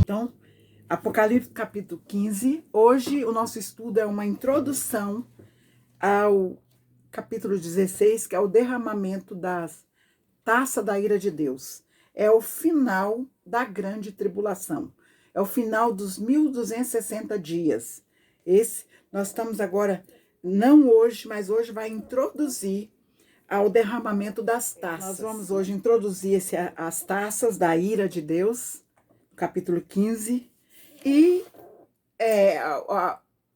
Então, Apocalipse capítulo 15. Hoje o nosso estudo é uma introdução ao capítulo 16, que é o derramamento das taças da ira de Deus. É o final da grande tribulação. É o final dos 1260 dias. Nós estamos agora, não hoje, mas hoje vai introduzir ao derramamento das taças. Nós vamos hoje introduzir as taças da ira de Deus, capítulo 15, e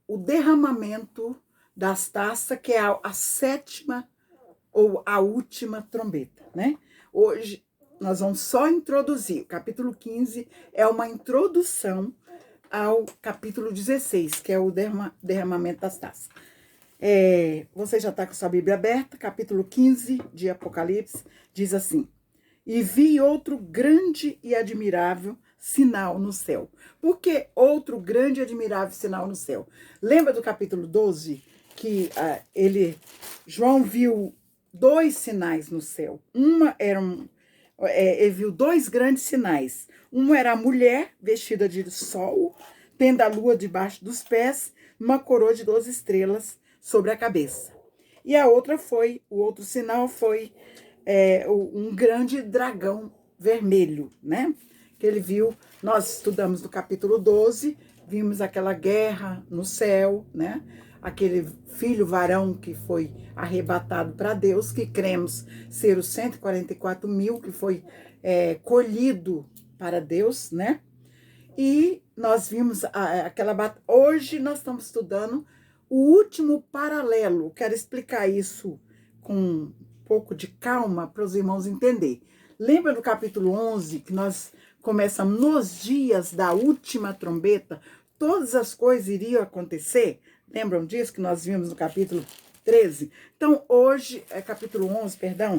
o derramamento das taças, que é a sétima ou a última trombeta, né? Hoje nós vamos só introduzir. O capítulo 15 é uma introdução ao capítulo 16, que é o derramamento das taças. Você já está com sua Bíblia aberta, capítulo 15 de Apocalipse, diz assim: e vi outro grande e admirável sinal no céu. Por que outro grande e admirável sinal no céu? Lembra do capítulo 12, que João viu dois sinais no céu. Ele viu dois grandes sinais. Um era a mulher vestida de sol, tendo a lua debaixo dos pés, uma coroa de 12 estrelas sobre a cabeça. E o outro sinal foi um grande dragão vermelho, né? Que ele viu. Nós estudamos no capítulo 12, vimos aquela guerra no céu, né? Aquele filho varão que foi arrebatado para Deus, que cremos ser os 144 mil, que foi colhido para Deus, né? E nós vimos aquela batalha. Hoje nós estamos estudando o último paralelo. Quero explicar isso com um pouco de calma para os irmãos entenderem. Lembra do capítulo 11, que nós começamos nos dias da última trombeta, todas as coisas iriam acontecer? Lembram disso que nós vimos no capítulo 13? Então, hoje, capítulo 11, perdão,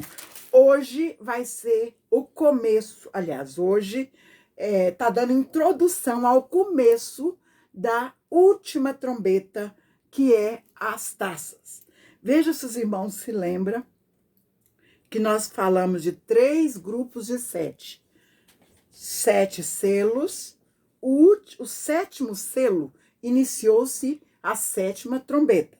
hoje vai ser o começo, aliás, hoje está dando introdução ao começo da última trombeta, que é as taças. Veja se os irmãos se lembram que nós falamos de 3 grupos de 7. 7 selos. O 7º selo iniciou-se a 7ª trombeta.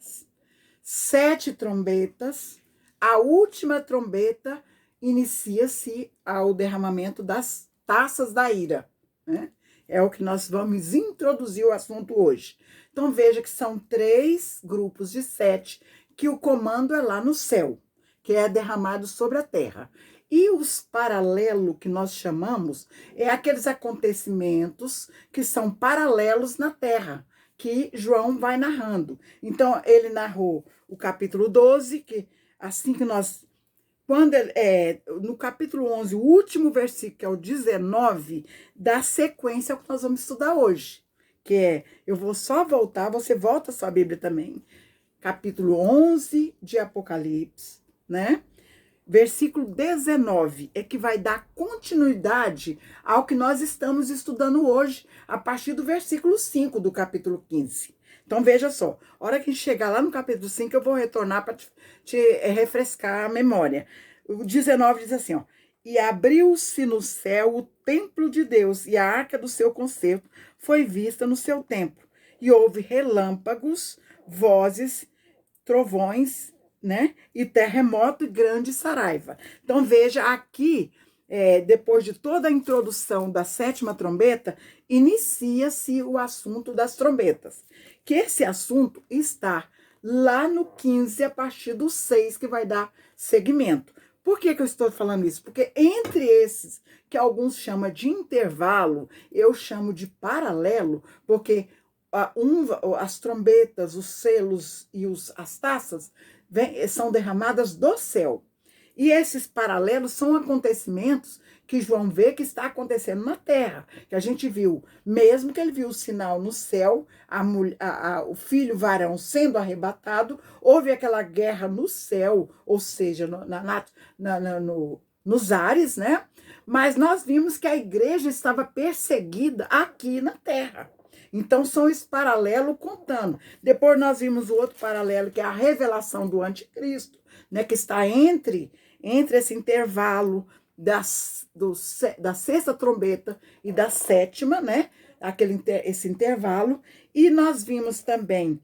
7 trombetas. A última trombeta inicia-se ao derramamento das taças da ira, né? É o que nós vamos introduzir o assunto hoje. Então, veja que são 3 grupos de 7, que o comando é lá no céu, que é derramado sobre a terra. E os paralelos que nós chamamos é aqueles acontecimentos que são paralelos na terra, que João vai narrando. Então, ele narrou o capítulo 12, que assim que nós... no capítulo 11, o último versículo, que é o 19, dá sequência ao que nós vamos estudar hoje. Que eu vou só voltar, você volta a sua Bíblia também. Capítulo 11 de Apocalipse, né? Versículo 19 é que vai dar continuidade ao que nós estamos estudando hoje, a partir do versículo 5 do capítulo 15. Então, veja só, a hora que chegar lá no capítulo 5, eu vou retornar para te refrescar a memória. O 19 diz assim, ó: e abriu-se no céu o templo de Deus, e a arca do seu concerto foi vista no seu templo. E houve relâmpagos, vozes, trovões, né? E terremoto e grande saraiva. Então, veja aqui, depois de toda a introdução da 7ª trombeta, inicia-se o assunto das trombetas. Que esse assunto está lá no 15, a partir do 6, que vai dar seguimento. Por que eu estou falando isso? Porque entre esses, que alguns chamam de intervalo, eu chamo de paralelo, porque as trombetas, os selos e as taças são derramadas do céu. E esses paralelos são acontecimentos que João vê que está acontecendo na terra, que a gente viu, mesmo que ele viu o sinal no céu, o filho varão sendo arrebatado, houve aquela guerra no céu, ou seja, nos ares, né? Mas nós vimos que a igreja estava perseguida aqui na terra, Então, são esse paralelo contando. Depois nós vimos o outro paralelo, que é a revelação do anticristo, né, que está entre esse intervalo da sexta trombeta e da sétima, né, esse intervalo. E nós vimos também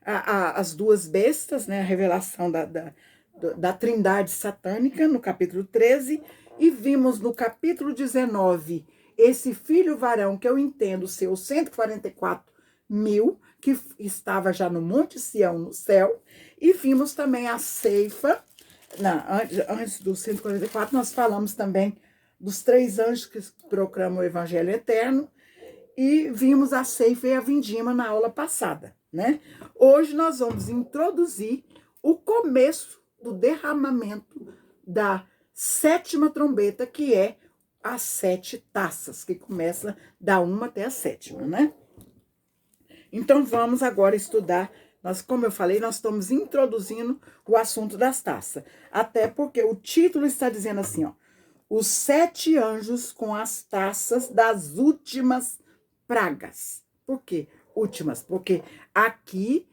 as duas bestas, né, a revelação da trindade satânica, no capítulo 13, e vimos no capítulo 19 esse filho varão, que eu entendo ser os 144.000, que estava já no Monte Sião, no céu, e vimos também a ceifa. Antes dos 144, nós falamos também dos 3 anjos que proclamam o evangelho eterno, e vimos a ceifa e a vindima na aula passada, né? Hoje nós vamos introduzir o começo do derramamento da 7ª trombeta, que é as 7 taças, que começa da 1 até a 7ª, né? Então, vamos agora estudar. Como eu falei, nós estamos introduzindo o assunto das taças. Até porque o título está dizendo assim, ó, os 7 anjos com as taças das últimas pragas. Por quê? Últimas, porque aqui,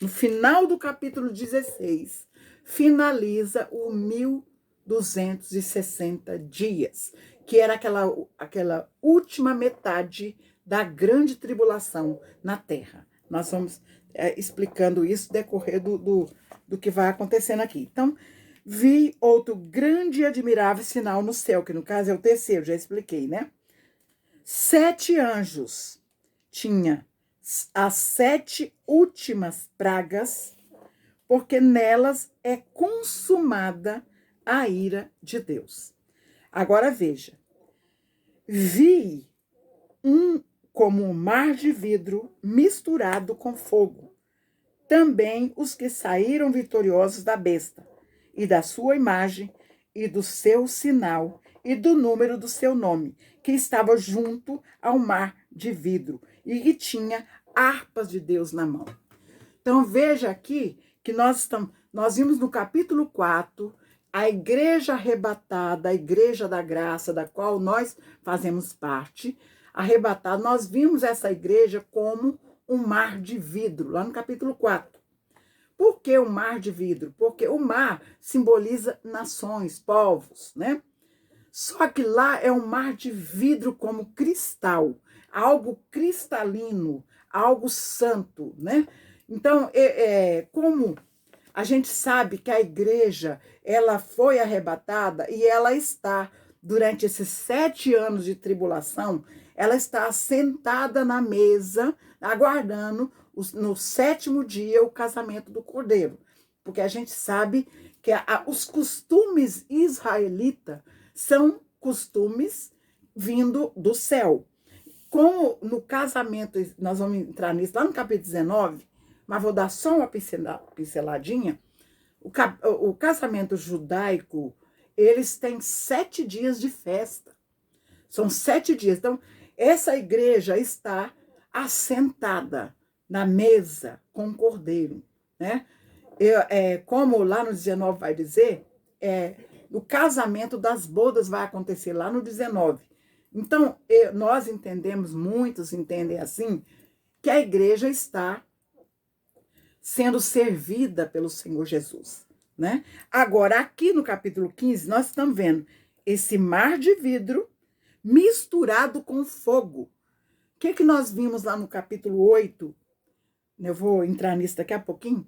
no final do capítulo 16, finaliza o 1260 dias, que era aquela última metade da grande tribulação na Terra. Nós vamos explicando isso decorrer do que vai acontecendo aqui. Então, vi outro grande e admirável sinal no céu, que no caso é o terceiro, já expliquei, né? 7 anjos tinha as 7 últimas pragas, porque nelas é consumada a ira de Deus. Agora veja, vi como um mar de vidro misturado com fogo, também os que saíram vitoriosos da besta, e da sua imagem, e do seu sinal, e do número do seu nome, que estava junto ao mar de vidro, e que tinha harpas de Deus na mão. Então, veja aqui que nós vimos no capítulo 4, a igreja arrebatada, a igreja da graça, da qual nós fazemos parte, arrebatada, nós vimos essa igreja como um mar de vidro, lá no capítulo 4. Por que o mar de vidro? Porque o mar simboliza nações, povos, né? Só que lá é um mar de vidro como cristal, algo cristalino, algo santo, né? Então, como a gente sabe que a igreja, ela foi arrebatada e ela está, durante esses 7 anos de tribulação, ela está sentada na mesa, aguardando no 7º dia o casamento do Cordeiro. Porque a gente sabe que os costumes israelitas são costumes vindo do céu. Como no casamento, nós vamos entrar nisso lá no capítulo 19, mas vou dar só uma pinceladinha. O casamento judaico, eles têm 7 dias de festa. São 7 dias. Então, essa igreja está assentada na mesa com o Cordeiro, né? Como lá no 19 vai dizer, o casamento das bodas vai acontecer lá no 19. Então, nós entendemos, muitos entendem assim, que a igreja está sendo servida pelo Senhor Jesus, né? Agora, aqui no capítulo 15, nós estamos vendo esse mar de vidro misturado com fogo. O que nós vimos lá no capítulo 8? Eu vou entrar nisso daqui a pouquinho.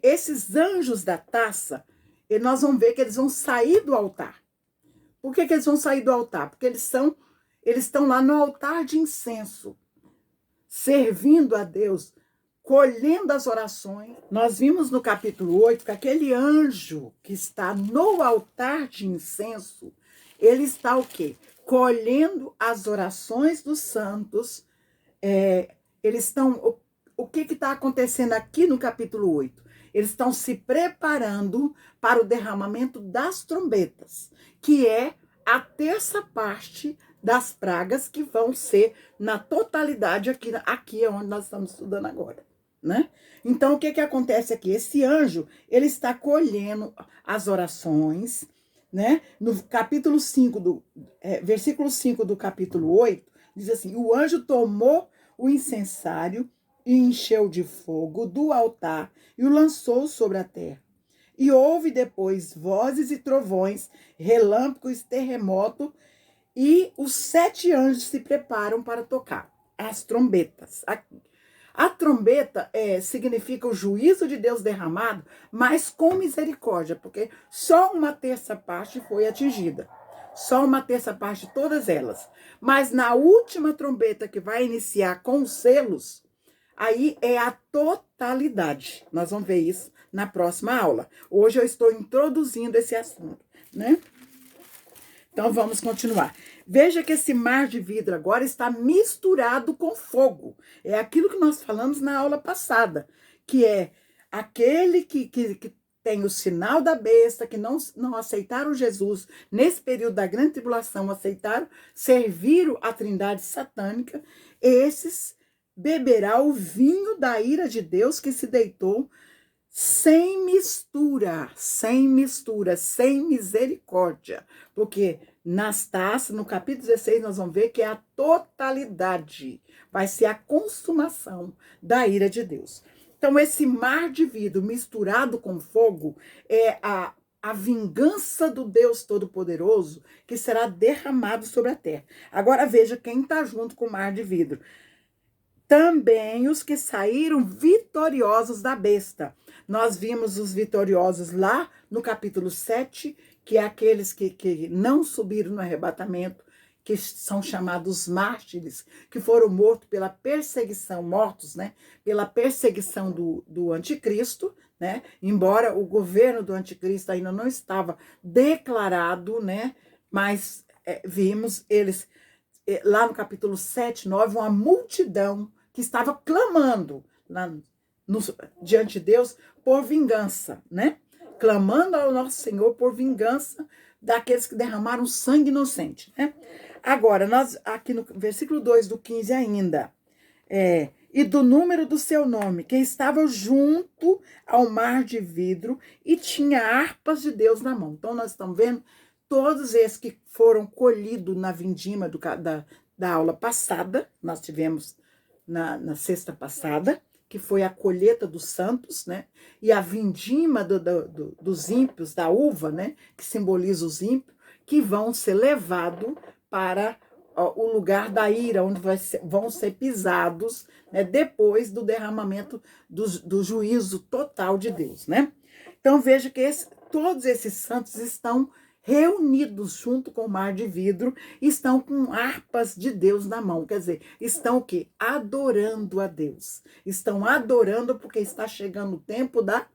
Esses anjos da taça, e nós vamos ver que eles vão sair do altar. Por que eles vão sair do altar? Porque eles estão lá no altar de incenso, servindo a Deus, colhendo as orações. Nós vimos no capítulo 8 que aquele anjo que está no altar de incenso, ele está o quê? Colhendo as orações dos santos. Eles estão... O que está acontecendo aqui no capítulo 8? Eles estão se preparando para o derramamento das trombetas, que é a terça parte das pragas que vão ser na totalidade aqui é onde nós estamos estudando agora, né? Então, o que acontece aqui? Esse anjo, ele está colhendo as orações, né? No capítulo 5, versículo 5 do capítulo 8, Diz assim: o anjo tomou o incensário e encheu de fogo do altar e o lançou sobre a terra. E houve depois vozes e trovões, relâmpagos, terremoto, e os 7 anjos se preparam para tocar as trombetas. A trombeta significa o juízo de Deus derramado, mas com misericórdia, porque só uma terça parte foi atingida. Só uma terça parte de todas elas. Mas na última trombeta que vai iniciar com os selos, aí é a totalidade. Nós vamos ver isso na próxima aula. Hoje eu estou introduzindo esse assunto, né? Então vamos continuar. Veja que esse mar de vidro agora está misturado com fogo. É aquilo que nós falamos na aula passada, que é aquele que tem o sinal da besta, que não aceitaram Jesus nesse período da grande tribulação, aceitaram, serviram a trindade satânica, esses beberá o vinho da ira de Deus que se deitou sem mistura, sem misericórdia. Porque nas taças, no capítulo 16, nós vamos ver que é a totalidade, vai ser a consumação da ira de Deus. Então, esse mar de vidro misturado com fogo é a vingança do Deus Todo-Poderoso que será derramado sobre a terra. Agora veja quem está junto com o mar de vidro. Também os que saíram vitoriosos da besta. Nós vimos os vitoriosos lá no capítulo 7, que é aqueles que não subiram no arrebatamento, que são chamados mártires, que foram mortos pela perseguição, mortos, né? Pela perseguição do anticristo, né? Embora o governo do anticristo ainda não estava declarado, né? Mas vimos eles, lá no capítulo 7, 9, uma multidão que estava clamando lá diante de Deus por vingança, né? Clamando ao nosso Senhor por vingança daqueles que derramaram sangue inocente, né? Agora, nós aqui no versículo 2 do 15 ainda, e do número do seu nome, que estava junto ao mar de vidro e tinha harpas de Deus na mão. Então, nós estamos vendo todos esses que foram colhidos na vindima da aula passada, nós tivemos na sexta passada, que foi a colheita dos santos, né? E a vindima dos ímpios, da uva, né? Que simboliza os ímpios, que vão ser levados para o lugar da ira, onde vão ser pisados, né? Depois do derramamento do juízo total de Deus, né? Então veja que todos esses santos estão reunidos junto com o mar de vidro, estão com harpas de Deus na mão. Quer dizer, estão o quê? Adorando a Deus. Estão adorando porque está chegando o tempo da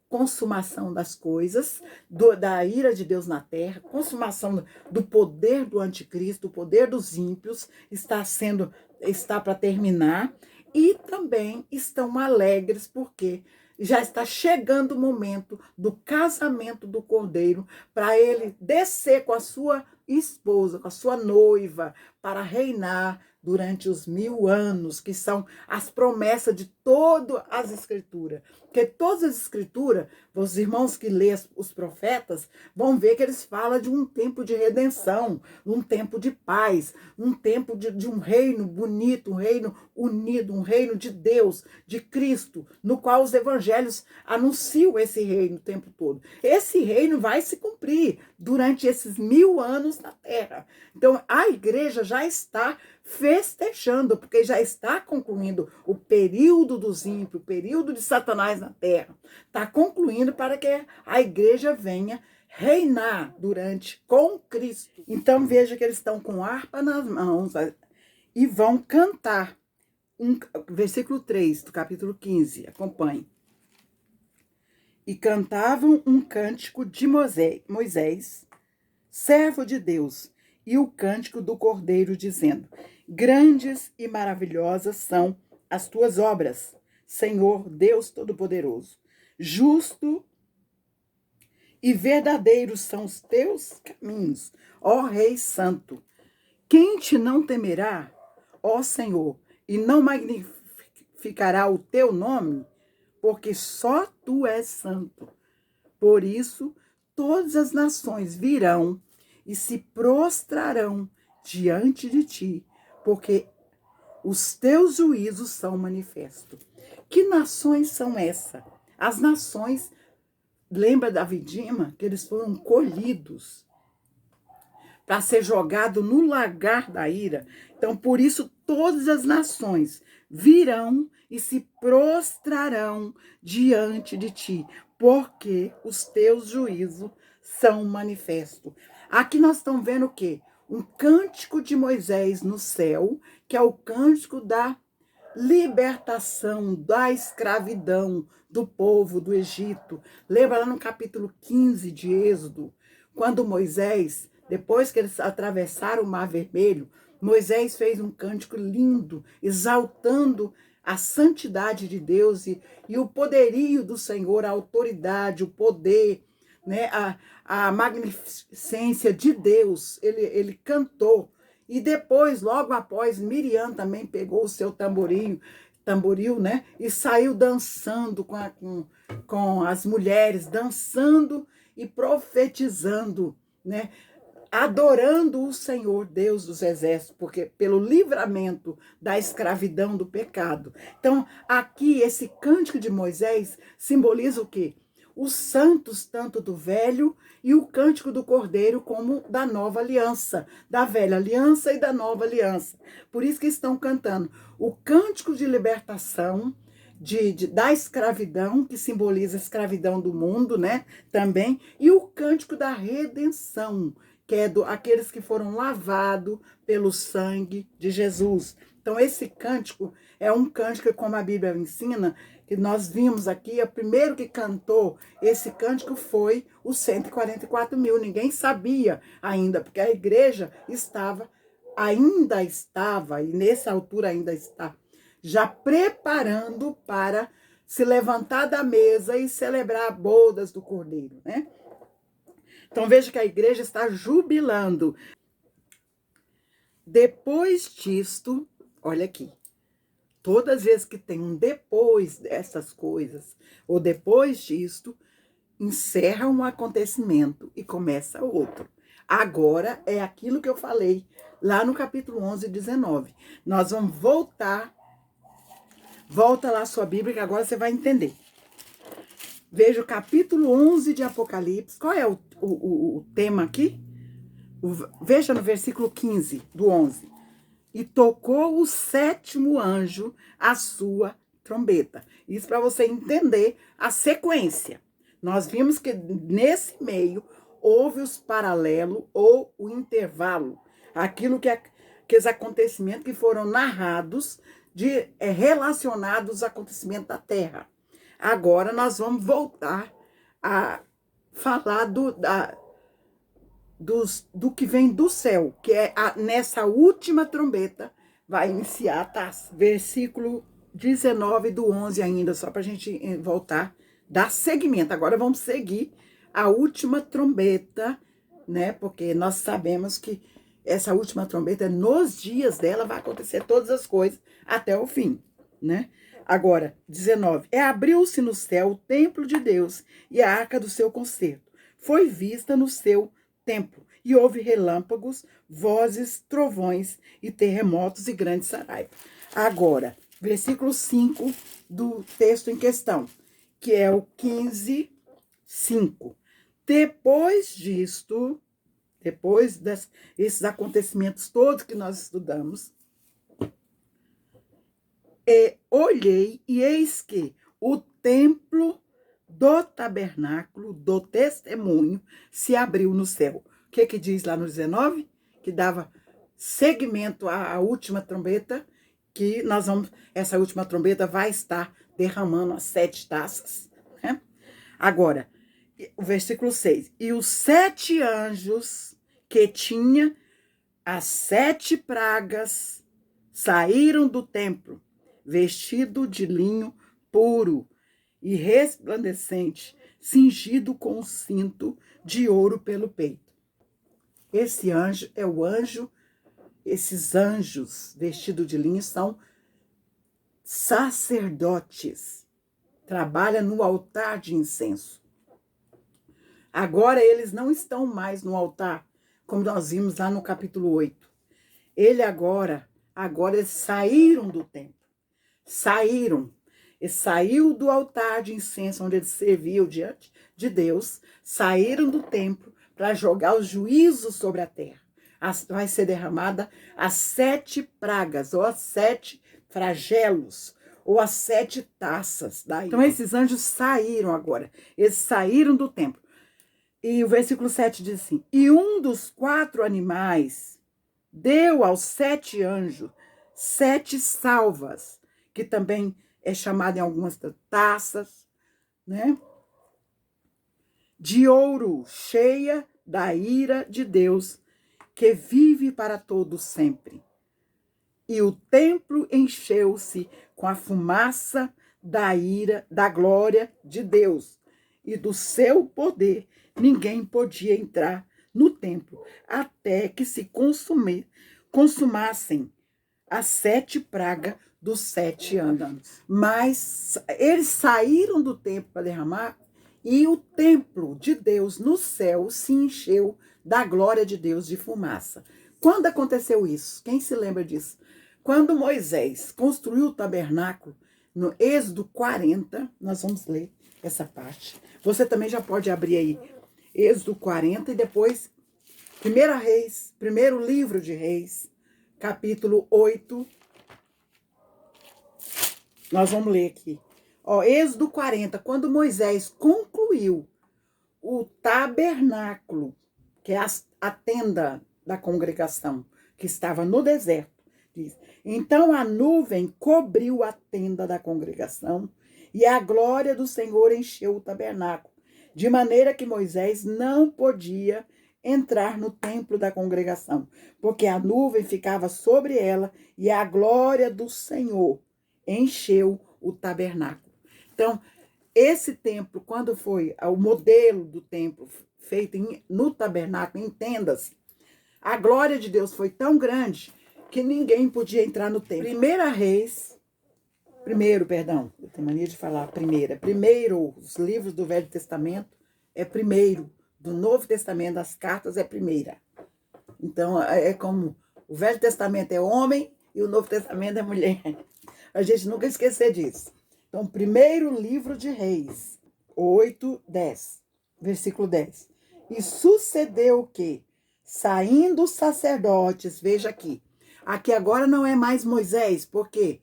consumação das coisas, da ira de Deus na terra, consumação do poder do anticristo, o poder dos ímpios, está para terminar. E também estão alegres porque já está chegando o momento do casamento do Cordeiro, para ele descer com a sua esposa, com a sua noiva, para reinar durante os 1000 anos, que são as promessas de todas as escrituras. Porque todas as escrituras, os irmãos que lêem os profetas, vão ver que eles falam de um tempo de redenção, um tempo de paz, um tempo de um reino bonito, um reino unido, um reino de Deus, de Cristo, no qual os evangelhos anunciam esse reino o tempo todo. Esse reino vai se cumprir durante esses 1000 anos na terra. Então, a igreja já está festejando, porque já está concluindo o período dos ímpios, o período de Satanás na terra. Está concluindo para que a igreja venha reinar com Cristo. Então, veja que eles estão com harpa nas mãos e vão cantar. Versículo 3 do capítulo 15, acompanhe. E cantavam um cântico de Moisés, servo de Deus, e o cântico do Cordeiro, dizendo: grandes e maravilhosas são as tuas obras, Senhor Deus Todo-Poderoso. Justo e verdadeiros são os teus caminhos, ó Rei Santo. Quem te não temerá, ó Senhor, e não magnificará o teu nome? Porque só tu és santo. Por isso, todas as nações virão e se prostrarão diante de ti, porque os teus juízos são manifestos. Que nações são essas? As nações, lembra da vidima? Que eles foram colhidos para ser jogado no lagar da ira. Então, por isso, todas as nações virão e se prostrarão diante de ti, porque os teus juízos são manifestos. Aqui nós estamos vendo o quê? Um cântico de Moisés no céu, que é o cântico da libertação da escravidão do povo do Egito. Lembra lá no capítulo 15 de Êxodo, quando Moisés, depois que eles atravessaram o Mar Vermelho, Moisés fez um cântico lindo, exaltando a santidade de Deus e o poderio do Senhor, a autoridade, o poder, né, a magnificência de Deus. Ele cantou. E depois, logo após, Miriam também pegou o seu tamboril, né? E saiu dançando com as mulheres, dançando e profetizando, né? Adorando o Senhor, Deus dos exércitos, porque pelo livramento da escravidão do pecado. Então, aqui, esse cântico de Moisés simboliza o quê? Os santos, tanto do velho, e o cântico do cordeiro, como da nova aliança, da velha aliança e da nova aliança. Por isso que estão cantando o cântico de libertação da escravidão, que simboliza a escravidão do mundo, né? Também, e o cântico da redenção, que é aqueles que foram lavados pelo sangue de Jesus. Então, esse cântico é um cântico, como a Bíblia ensina, que nós vimos aqui, o primeiro que cantou esse cântico foi os 144 mil. Ninguém sabia ainda, porque a igreja ainda estava, e nessa altura ainda está, já preparando para se levantar da mesa e celebrar bodas do Cordeiro, né? Então veja que a igreja está jubilando. Depois disto, olha aqui, todas as vezes que tem um depois dessas coisas, ou depois disto, encerra um acontecimento e começa outro. Agora é aquilo que eu falei lá no capítulo 11 e 19. Nós vamos volta lá a sua Bíblia, que agora você vai entender. Veja o capítulo 11 de Apocalipse. Qual é o tema aqui? Veja no versículo 15 do 11. E tocou o sétimo anjo a sua trombeta. Isso para você entender a sequência. Nós vimos que nesse meio houve os paralelos ou o intervalo. Aquilo aqueles acontecimentos que foram narrados, relacionados aos acontecimentos da Terra. Agora nós vamos voltar a falar do que vem do céu, que é nessa última trombeta vai iniciar a taça. Versículo 19 do 11 ainda, só para a gente voltar, dar seguimento. Agora vamos seguir a última trombeta, né? Porque nós sabemos que essa última trombeta, nos dias dela, vai acontecer todas as coisas até o fim, né? Agora, 19. Abriu-se no céu o templo de Deus e a arca do seu concerto. Foi vista no seu templo, e houve relâmpagos, vozes, trovões e terremotos e grandes saraiva. Agora, versículo 5 do texto em questão, que é o 15, 5. Depois disto, depois desses acontecimentos todos que nós estudamos, olhei e eis que o templo do tabernáculo, do testemunho, se abriu no céu. O que diz lá no 19? Que dava seguimento à última trombeta, que essa última trombeta vai estar derramando as 7 taças, né? Agora, o versículo 6. E os 7 anjos que tinha as 7 pragas saíram do templo, vestido de linho puro e resplandecente, cingido com um cinto de ouro pelo peito. Esse anjo é o anjo, esses anjos vestidos de linho são sacerdotes, trabalham no altar de incenso. Agora eles não estão mais no altar, como nós vimos lá no capítulo 8. Ele agora agora eles saíram do templo. Saíram. E saiu do altar de incenso onde eles serviam diante de Deus, saíram do templo para jogar os juízos sobre a terra. Vai ser derramada as 7 pragas, ou as 7 flagelos, ou as 7 taças. Então esses anjos saíram agora, eles saíram do templo. E o versículo 7 diz assim: e um dos 4 animais deu aos 7 anjos 7 salvas, que também é chamado em algumas taças, né? De ouro, cheia da ira de Deus, que vive para todo sempre. E o templo encheu-se com a fumaça da ira, da glória de Deus e do seu poder. Ninguém podia entrar no templo até que se consumassem as 7 pragas dos 7 anos. Mas eles saíram do templo para derramar, e o templo de Deus no céu se encheu da glória de Deus de fumaça. Quando aconteceu isso? Quem se lembra disso? Quando Moisés construiu o tabernáculo, no Êxodo 40, nós vamos ler essa parte. Você também já pode abrir aí Êxodo 40 e depois 1 Reis, primeiro livro de Reis, capítulo 8. Nós vamos ler aqui. Êxodo 40, quando Moisés concluiu o tabernáculo, que é a tenda da congregação, que estava no deserto, diz: então a nuvem cobriu a tenda da congregação e a glória do Senhor encheu o tabernáculo, de maneira que Moisés não podia entrar no templo da congregação, porque a nuvem ficava sobre ela e a glória do Senhor encheu o tabernáculo. Então, esse templo, quando foi o modelo do templo feito no tabernáculo, em tendas, a glória de Deus foi tão grande que ninguém podia entrar no templo. Eu tenho mania de falar primeiro, os livros do Velho Testamento é primeiro, do Novo Testamento, as cartas é primeira. Então, é como o Velho Testamento é homem e o Novo Testamento é mulher. A gente nunca esquecer disso. Então, primeiro livro de Reis, 8:10, versículo 10. E sucedeu que, saindo os sacerdotes, veja aqui agora não é mais Moisés, porque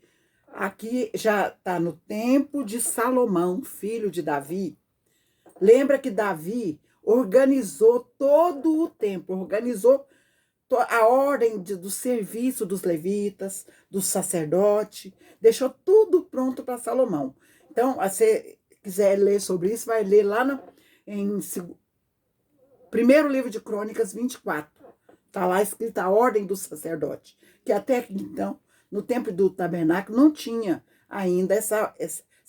aqui já está no tempo de Salomão, filho de Davi. Lembra que Davi organizou todo o templo, organizou a ordem do serviço dos levitas, do sacerdote, deixou tudo pronto para Salomão. Então, se você quiser ler sobre isso, vai ler lá em primeiro livro de Crônicas 24. Está lá escrita a ordem do sacerdote, que até então, no tempo do tabernáculo, não tinha ainda essa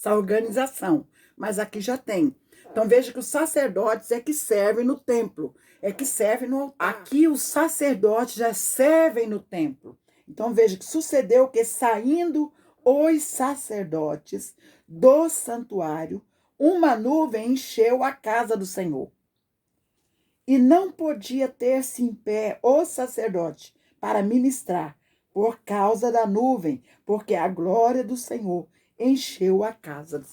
organização, mas aqui já tem. Então, veja que os sacerdotes é que servem no templo, é que servem no altar. Aqui os sacerdotes já servem no templo. Então, veja que sucedeu que, saindo os sacerdotes do santuário, uma nuvem encheu a casa do Senhor. E não podia ter-se em pé o sacerdote para ministrar, por causa da nuvem, porque a glória do Senhor encheu a casa.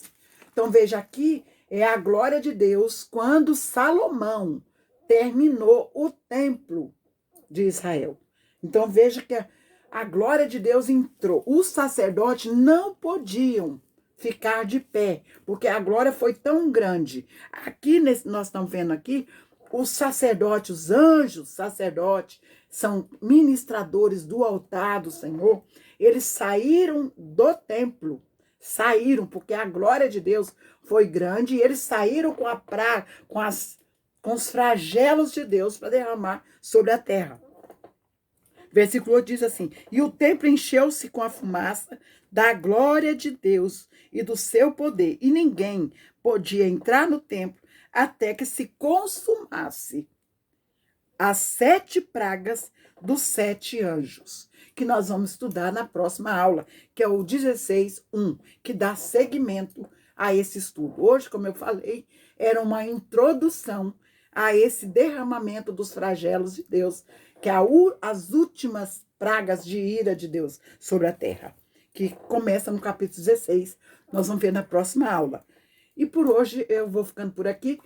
Então, veja aqui, é a glória de Deus quando Salomão terminou o templo de Israel. Então, veja que a glória de Deus entrou. Os sacerdotes não podiam ficar de pé, porque a glória foi tão grande. Aqui, nós estamos vendo aqui, os sacerdotes, os anjos sacerdotes, são ministradores do altar do Senhor. Eles saíram do templo. Saíram, porque a glória de Deus foi grande, e eles saíram com os flagelos de Deus para derramar sobre a terra. Versículo 8 diz assim: e o templo encheu-se com a fumaça da glória de Deus e do seu poder, e ninguém podia entrar no templo até que se consumasse as 7 pragas dos 7 anjos, que nós vamos estudar na próxima aula, que é o 16:1, que dá seguimento a esse estudo. Hoje, como eu falei, era uma introdução a esse derramamento dos flagelos de Deus que é as últimas pragas de ira de Deus sobre a terra, que começa no capítulo 16. Nós vamos ver na próxima aula. E por hoje eu vou ficando por aqui.